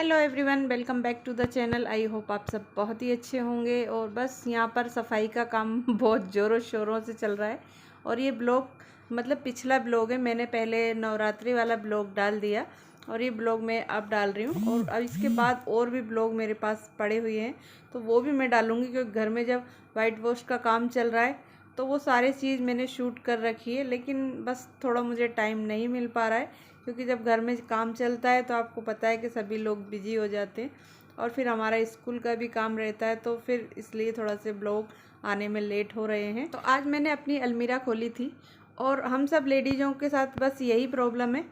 Hello everyone, welcome back to the channel. I hope आप सब बहुत ही अच्छे होंगे। और बस यहाँ पर सफाई का काम बहुत ज़ोरों शोरों से चल रहा है। और ये ब्लॉग मतलब पिछला ब्लॉग है, मैंने पहले नवरात्रि वाला ब्लॉग डाल दिया और ये ब्लॉग मैं अब डाल रही हूँ। और अब इसके बाद और भी ब्लॉग मेरे पास पड़े हुए हैं तो वो भी मैं डालूँगी, क्योंकि घर में जब वाइट वॉश का काम चल रहा है तो वो सारे चीज़ मैंने शूट कर रखी है। लेकिन बस थोड़ा मुझे टाइम नहीं मिल पा रहा है, क्योंकि जब घर में काम चलता है तो आपको पता है कि सभी लोग बिजी हो जाते हैं और फिर हमारा स्कूल का भी काम रहता है, तो फिर इसलिए थोड़ा से ब्लॉग आने में लेट हो रहे हैं। तो आज मैंने अपनी अलमीरा खोली थी और हम सब लेडीज़ों के साथ बस यही प्रॉब्लम है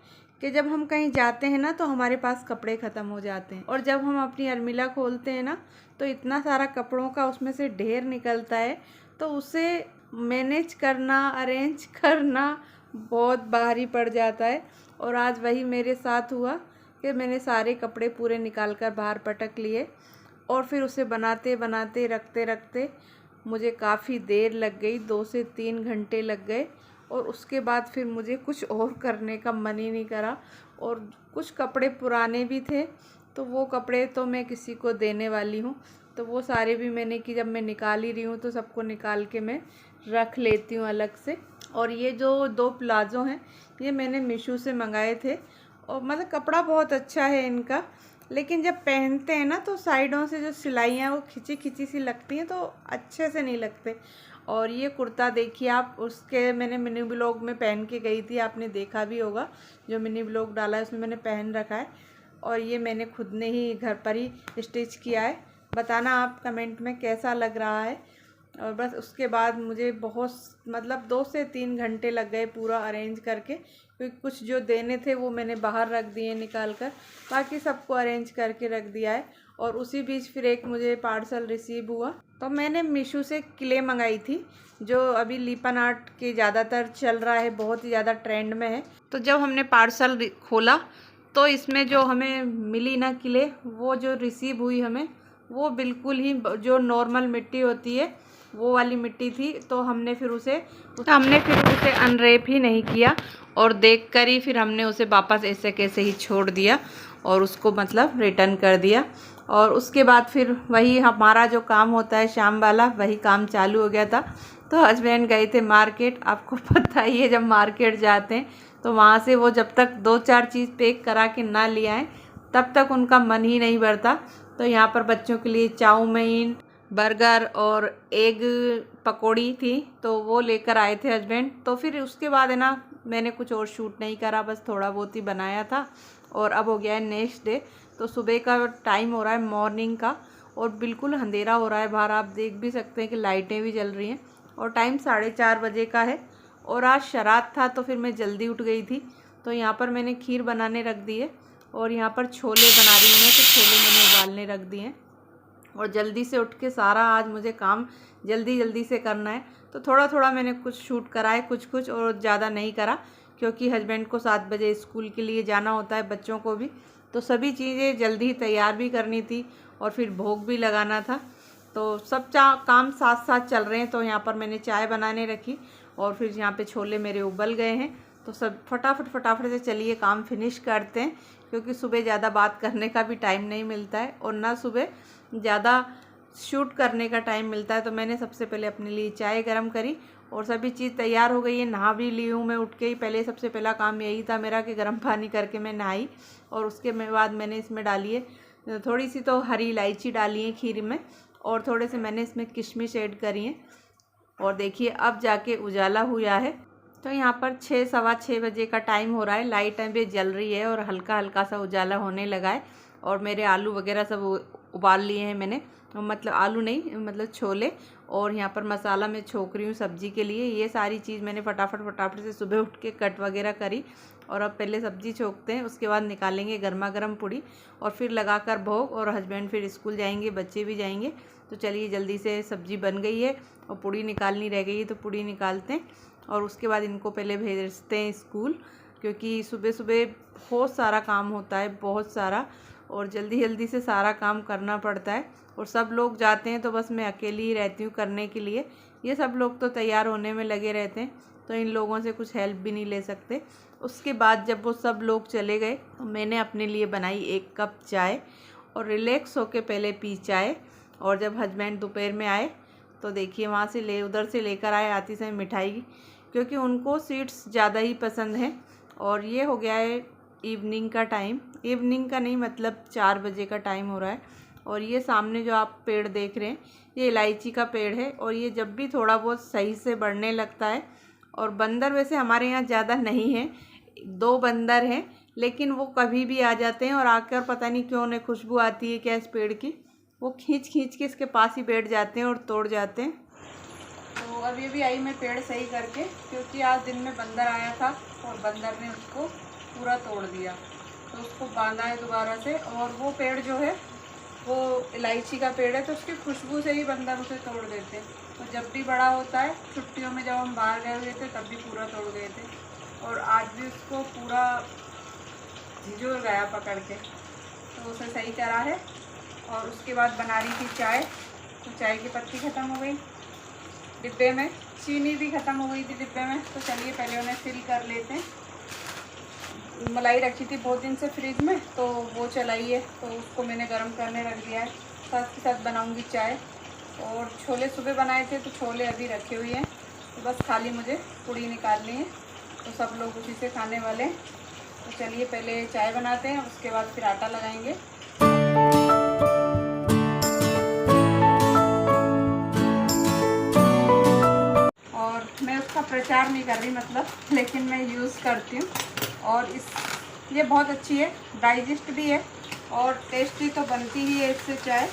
कि जब हम कहीं जाते हैं ना तो हमारे पास कपड़े ख़त्म हो जाते हैं, और जब हम अपनी अलमीरा खोलते हैं ना तो इतना सारा कपड़ों का उसमें से ढेर निकलता है, तो उसे मैनेज करना, अरेंज करना बहुत भारी पड़ जाता है। और आज वही मेरे साथ हुआ कि मैंने सारे कपड़े पूरे निकाल कर बाहर पटक लिए और फिर उसे बनाते बनाते रखते रखते मुझे काफ़ी देर लग गई, 2 से 3 घंटे लग गए। और उसके बाद फिर मुझे कुछ और करने का मन ही नहीं करा। और कुछ कपड़े पुराने भी थे तो वो कपड़े तो मैं किसी को देने वाली हूँ, तो वो सारे भी मैंने कि जब मैं निकाल ही रही हूँ तो सबको निकाल के मैं रख लेती हूँ अलग से। और ये जो 2 प्लाज़ो हैं ये मैंने मीशो से मंगाए थे, और मतलब कपड़ा बहुत अच्छा है इनका, लेकिन जब पहनते हैं ना तो साइडों से जो सिलाइयाँ वो खिंची खिंची सी लगती हैं, तो अच्छे से नहीं लगते। और ये कुर्ता देखिए आप, उसके मैंने मिनी ब्लॉग में पहन के गई थी, आपने देखा भी होगा, जो मिनी ब्लॉग डाला है उसमें मैंने पहन रखा है। और ये मैंने खुद ने ही घर पर ही स्टिच किया है। बताना आप कमेंट में कैसा लग रहा है। और बस उसके बाद मुझे बहुत मतलब 2 से 3 घंटे लग गए पूरा अरेंज करके, क्योंकि कुछ जो देने थे वो मैंने बाहर रख दिए निकाल कर, बाकी सबको अरेंज करके रख दिया है। और उसी बीच फिर एक मुझे पार्सल रिसीव हुआ, तो मैंने मीशो से क्ले मंगाई थी, जो अभी लिपन आर्ट के ज़्यादातर चल रहा है, बहुत ही ज़्यादा ट्रेंड में है। तो जब हमने पार्सल खोला तो इसमें जो हमें मिली ना क्ले, वो जो रिसीव हुई हमें, वो बिल्कुल ही जो नॉर्मल मिट्टी होती है वो वाली मिट्टी थी। तो हमने फिर उसे अनरैप ही नहीं किया और देखकर ही फिर हमने उसे वापस ऐसे कैसे ही छोड़ दिया और उसको मतलब रिटर्न कर दिया। और उसके बाद फिर वही हमारा जो काम होता है शाम वाला, वही काम चालू हो गया था। तो हस्बैंड गए थे मार्केट, आपको पता ही है जब मार्केट जाते हैं तो वहाँ से वो जब तक 2-4 चीज़ पैक करा के ना ले आएँ तब तक उनका मन ही नहीं भरता। तो यहाँ पर बच्चों के लिए चाउमीन, बर्गर और एग पकौड़ी थी, तो वो लेकर आए थे हस्बैंड। तो फिर उसके बाद है ना मैंने कुछ और शूट नहीं करा, बस थोड़ा बहुत ही बनाया था। और अब हो गया है नेक्स्ट डे, तो सुबह का टाइम हो रहा है मॉर्निंग का, और बिल्कुल अंधेरा हो रहा है बाहर, आप देख भी सकते हैं कि लाइटें भी जल रही हैं। और टाइम 4:30 बजे का है। और आज श्राद्ध था तो फिर मैं जल्दी उठ गई थी, तो यहाँ पर मैंने खीर बनाने रख दी है और यहाँ पर छोले बना रही हूँ मैं, तो छोले मैंने उबालने रख दिए हैं। और जल्दी से उठ के सारा आज मुझे काम जल्दी जल्दी से करना है, तो थोड़ा थोड़ा मैंने कुछ शूट करा है, कुछ कुछ, और ज़्यादा नहीं करा, क्योंकि हस्बैंड को 7 बजे स्कूल के लिए जाना होता है, बच्चों को भी, तो सभी चीज़ें जल्दी तैयार भी करनी थी और फिर भोग भी लगाना था। तो सब काम साथ साथ चल रहे हैं। तो यहाँ पर मैंने चाय बनाने रखी और फिर यहाँ पे छोले मेरे उबल गए हैं, तो सब फटाफट से चलिए काम फिनिश करते हैं, क्योंकि सुबह ज़्यादा बात करने का भी टाइम नहीं मिलता है और ना सुबह ज़्यादा शूट करने का टाइम मिलता है। तो मैंने सबसे पहले अपने लिए चाय गरम करी और सभी चीज़ तैयार हो गई है। नहा भी ली हूँ मैं उठ के ही, पहले सबसे पहला काम यही था मेरा कि गर्म पानी करके मैं नहाई। और उसके बाद मैंने इसमें डाली है थोड़ी सी तो हरी इलायची डाली है खीर में, और थोड़े से मैंने इसमें किशमिश ऐड करी है। और देखिए अब जाके उजाला हुआ है। तो यहाँ पर 6-6:15 बजे का टाइम हो रहा है, लाइट अभी जल रही है और हल्का हल्का सा उजाला होने लगा है। और मेरे आलू वगैरह सब उबाल लिए हैं मैंने, मतलब आलू नहीं मतलब छोले। और यहाँ पर मसाला मैं छोक रही हूँ सब्जी के लिए। ये सारी चीज़ मैंने फटाफट से सुबह उठ के कट वगैरह करी। और अब पहले सब्जी छोकते हैं, उसके बाद निकालेंगे गर्मा गर्म पूड़ी और फिर लगाकर भोग। और हस्बैंड फिर स्कूल जाएंगे, बच्चे भी जाएंगे। तो चलिए जल्दी से सब्जी बन गई है और पूड़ी निकालनी रह गई है, तो पूड़ी निकालते हैं और उसके बाद इनको पहले भेजते हैं स्कूल, क्योंकि सुबह सुबह बहुत सारा काम होता है, बहुत सारा, और जल्दी जल्दी से सारा काम करना पड़ता है। और सब लोग जाते हैं तो बस मैं अकेली ही रहती हूँ करने के लिए। ये सब लोग तो तैयार होने में लगे रहते हैं, तो इन लोगों से कुछ हेल्प भी नहीं ले सकते। उसके बाद जब वो सब लोग चले गए तो मैंने अपने लिए बनाई 1 कप चाय और रिलैक्स होके पहले पी चाय। और जब हस्बैंड दोपहर में आए तो देखिए वहाँ से उधर से लेकर आए आती समय मिठाई, क्योंकि उनको स्वीट्स ज़्यादा ही पसंद है। और ये हो गया है इवनिंग का टाइम, इवनिंग का नहीं मतलब 4 बजे का टाइम हो रहा है। और ये सामने जो आप पेड़ देख रहे हैं ये इलायची का पेड़ है और ये जब भी थोड़ा बहुत सही से बढ़ने लगता है। और बंदर वैसे हमारे यहाँ ज़्यादा नहीं है, 2 बंदर हैं, लेकिन वो कभी भी आ जाते हैं और आकर पता नहीं क्यों उन्हें खुशबू आती है क्या इस पेड़ की, वो खींच के इसके पास ही बैठ जाते हैं और तोड़ जाते हैं। तो अभी अभी आई मैं पेड़ सही करके, क्योंकि आज दिन में बंदर आया था और बंदर ने उसको पूरा तोड़ दिया, तो उसको बांधा है दोबारा से। और वो पेड़ जो है वो इलायची का पेड़ है, तो उसकी खुशबू से ही बंदर उसे तोड़ देते हैं। तो जब भी बड़ा होता है, छुट्टियों में जब हम बाहर गए हुए थे तब भी पूरा तोड़ गए थे, और आज भी उसको पूरा झिझोर गया पकड़ के, तो उसे सही करा है। और उसके बाद बना रही थी चाय, तो चाय की पत्ती ख़त्म हो गई डिब्बे में, चीनी भी ख़त्म हो गई थी डिब्बे में। तो चलिए पहले उन्हें फिल कर लेते हैं। मलाई रखी थी बहुत दिन से फ्रिज में, तो वो चलाई है, तो उसको मैंने गर्म करने रख दिया है। साथ के साथ बनाऊंगी चाय। और छोले सुबह बनाए थे, तो छोले अभी रखे हुए हैं, तो बस खाली मुझे पूड़ी निकालनी है, तो सब लोग उसी से खाने वाले हैं। तो चलिए पहले चाय बनाते हैं, उसके बाद फिर आटा लगाएंगे। और मैं उसका प्रचार नहीं कर रही मतलब, लेकिन मैं यूज़ करती हूँ। और ये बहुत अच्छी है, डाइजेस्ट भी है और टेस्टी तो बनती ही है इससे चाय।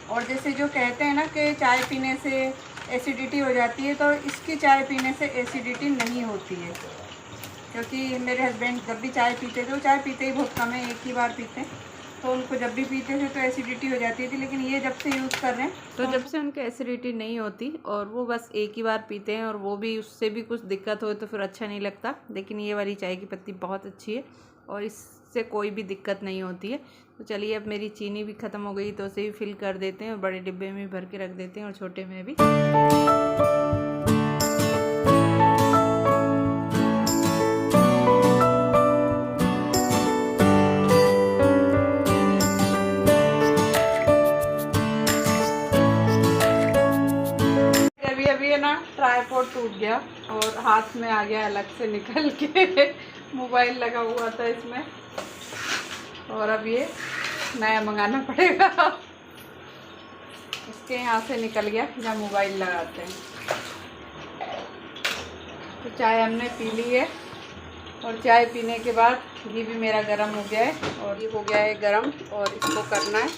और जैसे जो कहते हैं ना कि चाय पीने से एसिडिटी हो जाती है, तो इसकी चाय पीने से एसिडिटी नहीं होती है। क्योंकि मेरे हस्बैंड जब भी चाय पीते थे, वो चाय पीते ही बहुत कम है, 1 ही बार पीते हैं, तो उनको जब भी पीते थे तो एसिडिटी हो जाती थी। लेकिन ये जब से यूज़ कर रहे हैं तो जब से उनके एसिडिटी नहीं होती, और वो बस 1 ही बार पीते हैं, और वो भी उससे भी कुछ दिक्कत हो तो फिर अच्छा नहीं लगता। लेकिन ये वाली चाय की पत्ती बहुत अच्छी है और इससे कोई भी दिक्कत नहीं होती है। तो चलिए अब मेरी चीनी भी ख़त्म हो गई, तो उसे भी फिल कर देते हैं और बड़े डिब्बे में भर के रख देते हैं और छोटे में भी। अभी है ना ट्राइपॉड टूट गया और हाथ में आ गया अलग से निकल के मोबाइल लगा हुआ था इसमें, और अब ये नया मंगाना पड़ेगा। इसके यहाँ से निकल गया जहाँ मोबाइल लगाते हैं। तो चाय हमने पी ली है, और चाय पीने के बाद घी भी मेरा गर्म हो गया है, और ये हो गया है गर्म, और इसको करना है।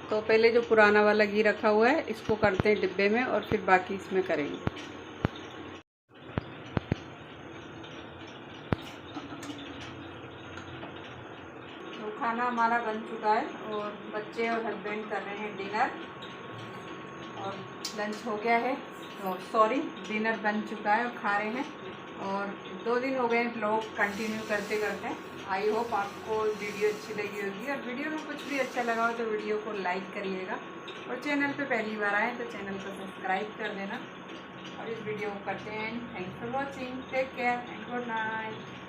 तो पहले जो पुराना वाला घी रखा हुआ है इसको करते हैं डिब्बे में, और फिर बाकी इसमें करेंगे। तो खाना हमारा बन चुका है और बच्चे और हस्बैंड कर रहे हैं डिनर, और लंच हो गया है, डिनर बन चुका है और खा रहे हैं। और 2 दिन हो गए ब्लॉग कंटिन्यू करते करते। आई होप आपको वीडियो अच्छी लगी होगी, और वीडियो में कुछ भी अच्छा लगा हो तो वीडियो को लाइक करिएगा, और चैनल पे पहली बार आए तो चैनल को सब्सक्राइब कर देना। और इस वीडियो को करते हैं। Thanks for watching, take care and good night.